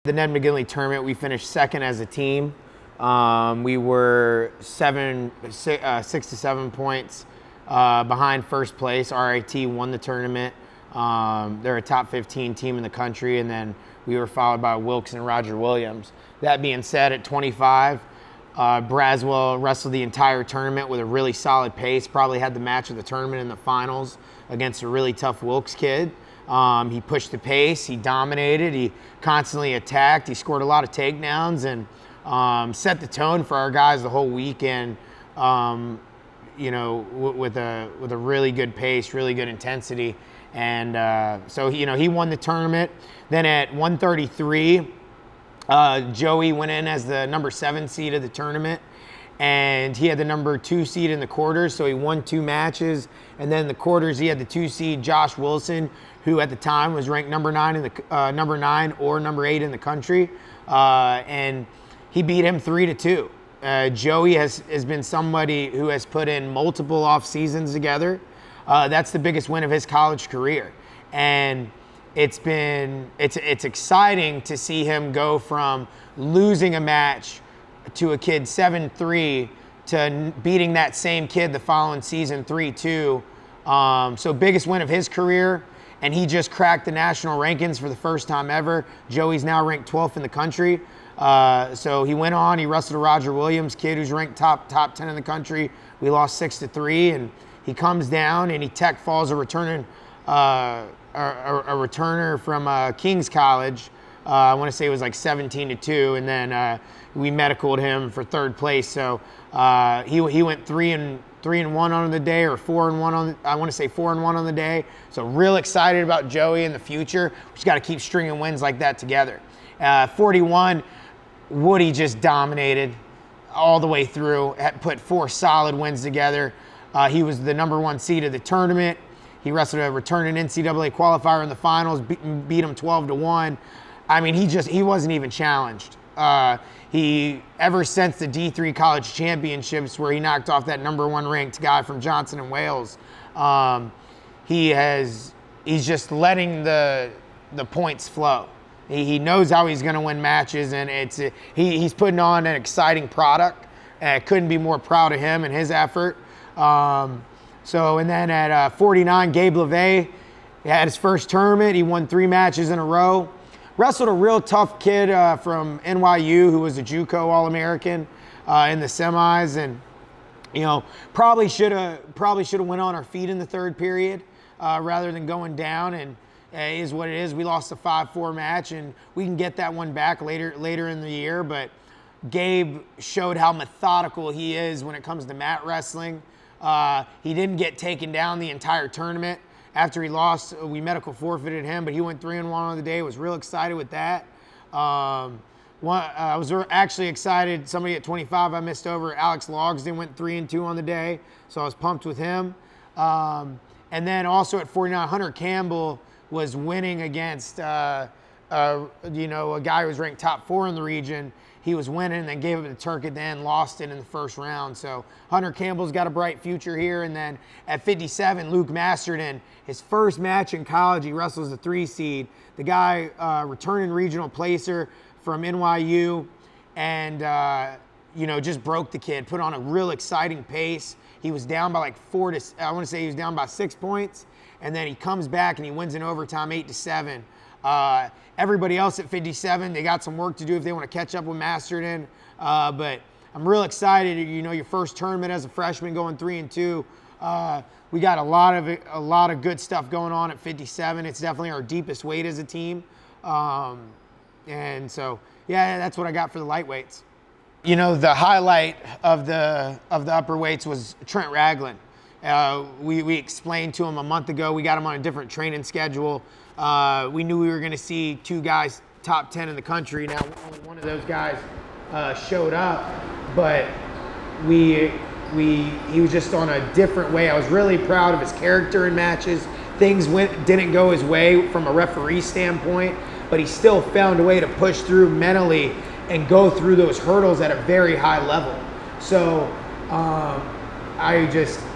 The Ned McGinley tournament, we finished second as a team. We were 6 to 7 points behind first place. RIT won the tournament. They're a top 15 team in the country, and then we were followed by Wilkes and Roger Williams. That being said, at 25, Braswell wrestled the entire tournament with a really solid pace, probably had the match of the tournament in the finals against a really tough Wilkes kid. He pushed the pace, he dominated, he constantly attacked, he scored a lot of takedowns, and set the tone for our guys the whole weekend, with a really good pace, really good intensity. And so he won the tournament. Then at 133, Joey went in as the number 7 seed of the tournament, and he had the number 2 seed in the quarters, so he won 2 matches. And then in the quarters, he had the 2 seed Josh Wilson, who at the time was ranked number 9 or number 8 in the country, and he beat him 3-2. Joey has been somebody who has put in multiple off seasons together. That's the biggest win of his college career, and it's exciting to see him go from losing a match to a kid 7-3 to beating that same kid the following season 3-2. So biggest win of his career, and he just cracked the national rankings for the first time ever. Joey's now ranked 12th in the country. So he went on, he wrestled a Roger Williams kid who's ranked top 10 in the country. We lost 6-3, and he comes down and he tech falls a returner from King's College. I want to say it was like 17-2, and then we medicaled him for 3rd place. So he went 3-1 on the day, or 4-1 on. I want to say 4-1 on the day. So real excited about Joey in the future. We just got to keep stringing wins like that together. 41, Woody just dominated all the way through. Had put 4 solid wins together. He was the number 1 seed of the tournament. He wrestled a returning NCAA qualifier in the finals, beat him 12-1. I mean, he wasn't even challenged. He, ever since the D3 college championships, where he knocked off that number 1 ranked guy from Johnson and Wales, he's just letting the points flow. He knows how he's going to win matches, and he's putting on an exciting product. Couldn't be more proud of him and his effort. And then at 49, Gabe Levy, he had his first tournament. He won 3 matches in a row. Wrestled a real tough kid from NYU who was a JUCO All-American in the semis, and probably should have went on our feet in the 3rd period rather than going down. And it is what it is. We lost a 5-4 match, and we can get that one back later in the year. But Gabe showed how methodical he is when it comes to mat wrestling. He didn't get taken down the entire tournament. After he lost, we medical forfeited him, but he went 3-1 on the day. Was real excited with that. I was actually excited. Somebody at 25 I missed over. Alex Logsdon went 3-2 on the day, so I was pumped with him. And then also at 49, Hunter Campbell was winning against a guy who was ranked top 4 in the region. He was winning and then gave it to Turk at the end, lost it in the first round. So Hunter Campbell's got a bright future here. And then at 57, Luke Masterton, his first match in college, he wrestles the 3 seed. The guy, returning regional placer from NYU, and just broke the kid, put on a real exciting pace. He was down by he was down by 6 points, and then he comes back and he wins in overtime 8-7. Everybody else at 57, they got some work to do if they want to catch up with Masterton. But I'm real excited. Your first tournament as a freshman, going 3-2. We got a lot of good stuff going on at 57. It's definitely our deepest weight as a team. And so, yeah, that's what I got for the lightweights. The highlight of the upper weights was Trent Ragland. We explained to him a month ago. We got him on a different training schedule. We knew we were going to see 2 guys top 10 in the country. Now, only one of those guys showed up, but he was just on a different way. I was really proud of his character in matches. Things didn't go his way from a referee standpoint, but he still found a way to push through mentally and go through those hurdles at a very high level. So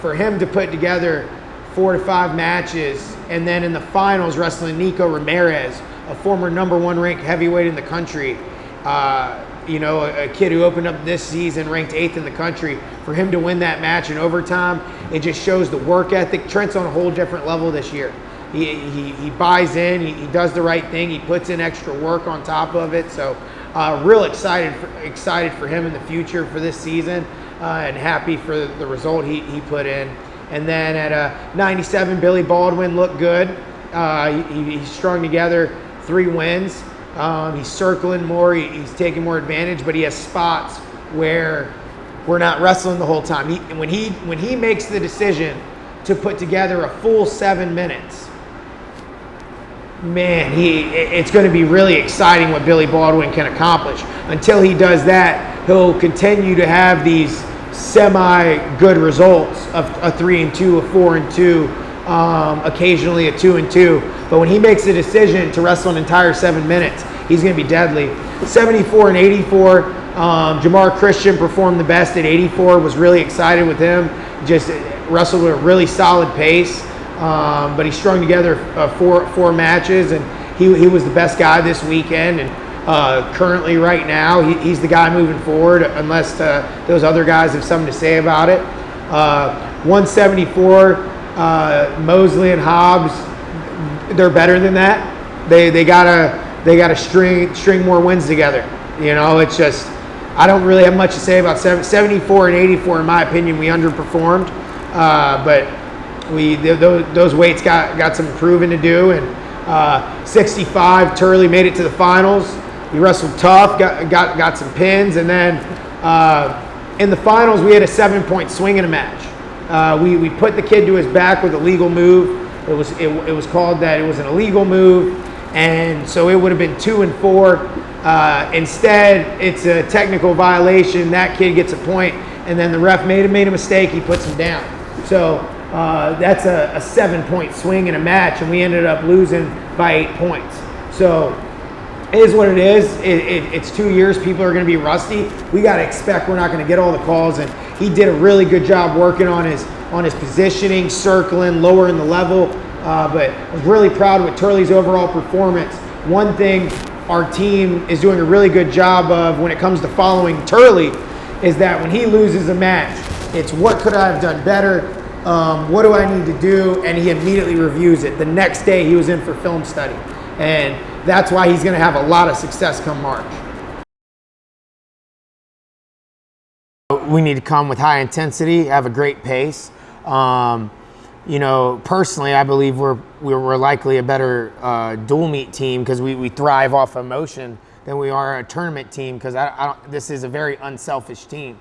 for him to put together 4 to 5 matches, and then in the finals wrestling Nico Ramirez, a former #1 ranked heavyweight in the country, a kid who opened up this season ranked 8th in the country, for him to win that match in overtime, it just shows the work ethic. Trent's on a whole different level this year. He buys in, he does the right thing, he puts in extra work on top of it. So real excited for him in the future for this season, and happy for the result he put in. And then at 97, Billy Baldwin looked good. He's strung together 3 wins. He's circling more, he's taking more advantage, but he has spots where we're not wrestling the whole time. When he makes the decision to put together a full 7 minutes, man, it's going to be really exciting what Billy Baldwin can accomplish. Until he does that, he'll continue to have these semi-good results of a 3-2, a 4-2, occasionally a 2-2. But when he makes the decision to wrestle an entire 7 minutes, he's going to be deadly. 74 and 84. Jamar Christian performed the best at 84. Was really excited with him. Just wrestled with a really solid pace. But he strung together 4 matches, and he was the best guy this weekend. And currently, right now, he's the guy moving forward, unless those other guys have something to say about it. 174, Mosley and Hobbs, they're better than that. They gotta string more wins together. It's just, I don't really have much to say about 74 and 84. In my opinion, we underperformed, but those weights got some improving to do. And 65, Turley made it to the finals. He wrestled tough, got some pins, and then in the finals we had a 7-point swing in a match. We put the kid to his back with a legal move. It was called that. It was an illegal move, and so it would have been 2 and 4. Instead, it's a technical violation. That kid gets a point, and then the ref made a mistake. He puts him down. So that's a 7-point swing in a match, and we ended up losing by 8 points. So it is what it is. It's 2 years. People are going to be rusty. We got to expect we're not going to get all the calls, and he did a really good job working on his positioning, circling, lowering the level. But I was really proud with Turley's overall performance. One thing our team is doing a really good job of when it comes to following Turley is that when he loses a match, it's what could I have done better? What do I need to do? And he immediately reviews it. The next day he was in for film study. And that's why he's going to have a lot of success come March. We need to come with high intensity, have a great pace. Personally, I believe we're likely a better dual meet team because we thrive off emotion than we are a tournament team, because this is a very unselfish team.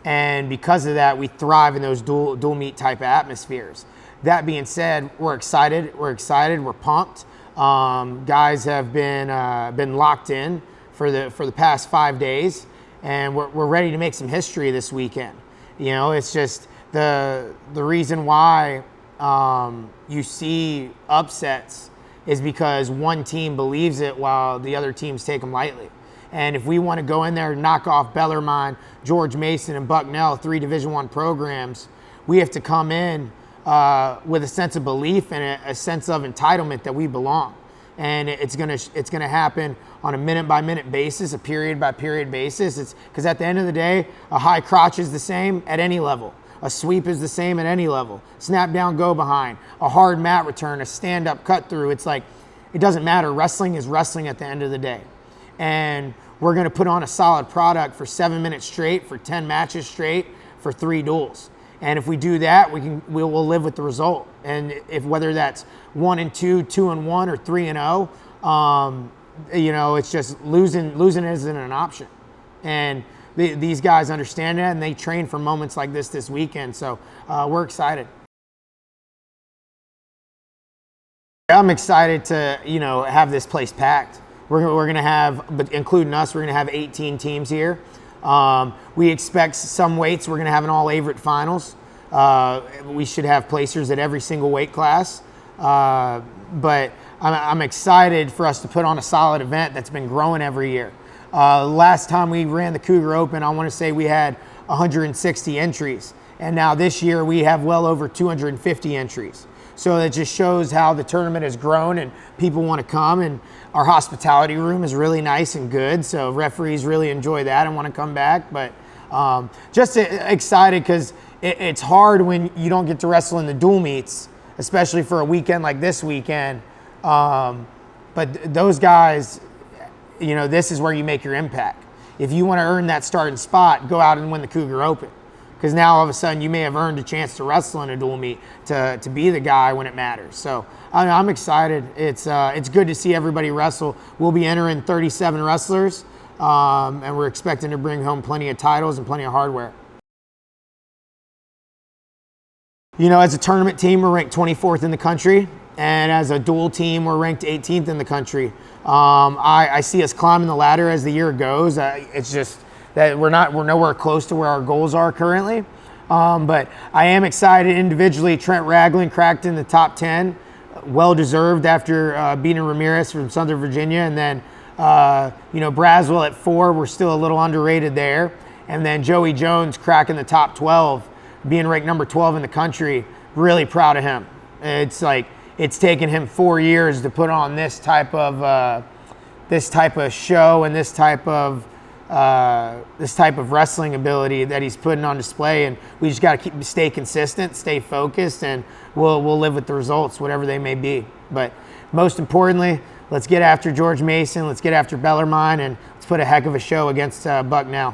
And because of that, we thrive in those dual meet type of atmospheres. That being said, we're excited, we're pumped. Guys have been locked in for the past 5 days, and we're ready to make some history this weekend. It's just the reason why you see upsets is because one team believes it while the other teams take them lightly. And if we want to go in there and knock off Bellarmine, George Mason, and Bucknell, 3 Division I programs, we have to come in with a sense of belief and a sense of entitlement that we belong. And it's gonna happen on a minute-by-minute basis, a period-by-period basis. It's because at the end of the day, a high crotch is the same at any level. A sweep is the same at any level. Snap down, go behind, a hard mat return, a stand-up cut through. It's like, it doesn't matter. Wrestling is wrestling at the end of the day. And we're gonna put on a solid product for 7 minutes straight, for 10 matches straight, for 3 duels. And if we do that, we'll live with the result. And if whether that's 1 and 2, 2 and 1, or 3 and 0, it's just losing isn't an option. And these guys understand that, and they train for moments like this weekend. So we're excited. I'm excited to have this place packed. We're gonna have, but including us, we're gonna have 18 teams here. We expect some weights. We're going to have an all Averett finals. We should have placers at every single weight class. But I'm excited for us to put on a solid event that's been growing every year. Last time we ran the Cougar Open, I want to say we had 160 entries. And now this year we have well over 250 entries. So it just shows how the tournament has grown and people want to come, and our hospitality room is really nice and good. So referees really enjoy that and want to come back. But just excited because it's hard when you don't get to wrestle in the dual meets, especially for a weekend like this weekend. But those guys, you know, this is where you make your impact. If you want to earn that starting spot, go out and win the Cougar Open. Because now all of a sudden you may have earned a chance to wrestle in a dual meet to be the guy when it matters. So I'm excited. It's good to see everybody wrestle. We'll be entering 37 wrestlers, and we're expecting to bring home plenty of titles and plenty of hardware. You know, as a tournament team, we're ranked 24th in the country. And as a dual team, we're ranked 18th in the country. I see us climbing the ladder as the year goes. It's just that we're nowhere close to where our goals are currently. But I am excited individually. Trent Ragland cracked in the top 10, well-deserved after beating Ramirez from Southern Virginia. And then, you know, Braswell at 4, we're still a little underrated there. And then Joey Jones cracking the top 12, being ranked number 12 in the country. Really proud of him. It's like, it's taken him 4 years to put on this type of show and this type of wrestling ability that he's putting on display, and we just got to stay consistent, stay focused, and we'll live with the results, whatever they may be. But most importantly, let's get after George Mason, let's get after Bellarmine, and let's put a heck of a show against Bucknell.